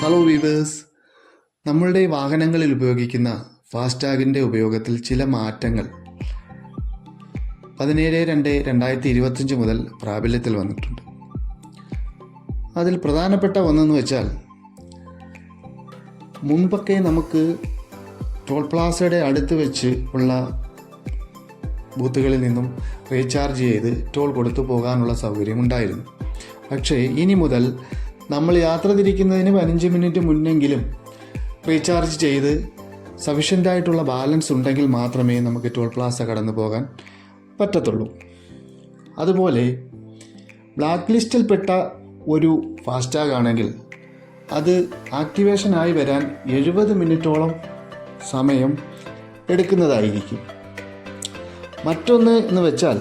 Hello weavers, നമ്മളുടെ വാഹനങ്ങളിൽ ഉപയോഗിക്കുന്ന ഫാസ്ടാഗിൻ്റെ ഉപയോഗത്തിൽ ചില മാറ്റങ്ങൾ 17/2/2025 മുതൽ പ്രാബല്യത്തിൽ വന്നിട്ടുണ്ട്. അതിൽ പ്രധാനപ്പെട്ട ഒന്നെന്ന് വെച്ചാൽ, മുൻപൊക്കെ നമുക്ക് ടോൾ പ്ലാസയുടെ അടുത്ത് വെച്ച് ഉള്ള ബൂത്തുകളിൽ നിന്നും റീചാർജ് ചെയ്ത് ടോൾ കൊടുത്തു പോകാനുള്ള സൗകര്യമുണ്ടായിരുന്നു. പക്ഷേ ഇനി മുതൽ നമ്മൾ യാത്ര തിരിക്കുന്നതിന് 15 മിനിറ്റ് മുന്നെങ്കിലും റീചാർജ് ചെയ്ത് സഫീഷ്യൻ്റായിട്ടുള്ള ബാലൻസ് ഉണ്ടെങ്കിൽ മാത്രമേ നമുക്ക് ടോൾ പ്ലാസ കടന്നു പോകാൻ പറ്റത്തുള്ളൂ. അതുപോലെ ബ്ലാക്ക് ലിസ്റ്റിൽപ്പെട്ട ഒരു ഫാസ്ടാഗ് ആണെങ്കിൽ അത് ആക്ടിവേഷനായി വരാൻ 70 മിനിറ്റോളം സമയം എടുക്കുന്നതായിരിക്കും. മറ്റൊന്ന് എന്ന് വെച്ചാൽ,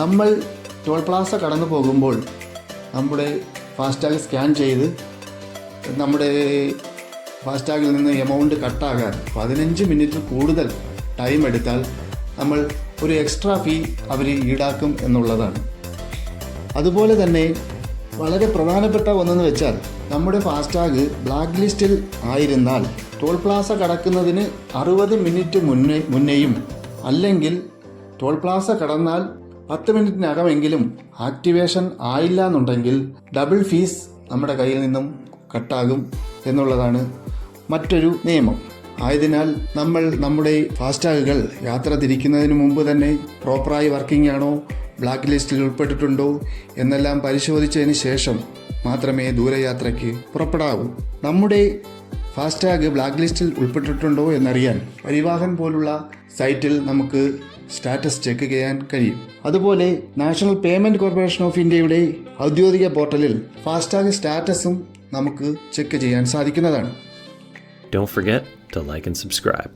നമ്മൾ ടോൾ പ്ലാസ കടന്നു പോകുമ്പോൾ നമ്മുടെ ഫാസ്ടാഗ് സ്കാൻ ചെയ്ത് നമ്മുടെ ഫാസ്ടാഗിൽ നിന്ന് എമൗണ്ട് കട്ടാകാൻ 15 മിനിറ്റ് കൂടുതൽ ടൈം എടുത്താൽ നമ്മൾ ഒരു എക്സ്ട്രാ ഫീ അവർ ഈടാക്കും എന്നുള്ളതാണ്. അതുപോലെ തന്നെ വളരെ പ്രധാനപ്പെട്ട ഒന്നെന്ന് വെച്ചാൽ, നമ്മുടെ ഫാസ്ടാഗ് ബ്ലാക്ക് ലിസ്റ്റിൽ ആയിരുന്നാൽ ടോൾ പ്ലാസ കടക്കുന്നതിന് 60 മിനിറ്റ് മുന്നേയും അല്ലെങ്കിൽ ടോൾ പ്ലാസ കടന്നാൽ 10 മിനിറ്റിനകമെങ്കിലും ആക്ടിവേഷൻ ആയില്ല എന്നുണ്ടെങ്കിൽ ഡബിൾ ഫീസ് നമ്മുടെ കയ്യിൽ നിന്നും കട്ടാകും എന്നുള്ളതാണ് മറ്റൊരു നിയമം. ആയതിനാൽ നമ്മൾ നമ്മുടെ ഫാസ്ടാഗുകൾ യാത്ര തിരിക്കുന്നതിന് മുമ്പ് തന്നെ പ്രോപ്പറായി വർക്കിംഗ് ആണോ, ബ്ലാക്ക് ലിസ്റ്റിൽ ഉൾപ്പെട്ടിട്ടുണ്ടോ എന്നെല്ലാം പരിശോധിച്ചതിന് ശേഷം മാത്രമേ ദൂരയാത്രയ്ക്ക് പുറപ്പെടാവൂ. നമ്മുടെ ഫാസ്ടാഗ് ബ്ലാക്ക് ലിസ്റ്റിൽ ഉൾപ്പെട്ടിട്ടുണ്ടോ എന്നറിയാൻ പരിവാഹൻ പോലുള്ള സൈറ്റിൽ നമുക്ക് സ്റ്റാറ്റസ് ചെക്ക് ചെയ്യാൻ കഴിയും. അതുപോലെ നാഷണൽ പേയ്മെൻറ്റ് കോർപ്പറേഷൻ ഓഫ് ഇന്ത്യയുടെ ഔദ്യോഗിക പോർട്ടലിൽ ഫാസ്ടാഗ് സ്റ്റാറ്റസും നമുക്ക് ചെക്ക് ചെയ്യാൻ സാധിക്കുന്നതാണ്. Don't forget to like and subscribe.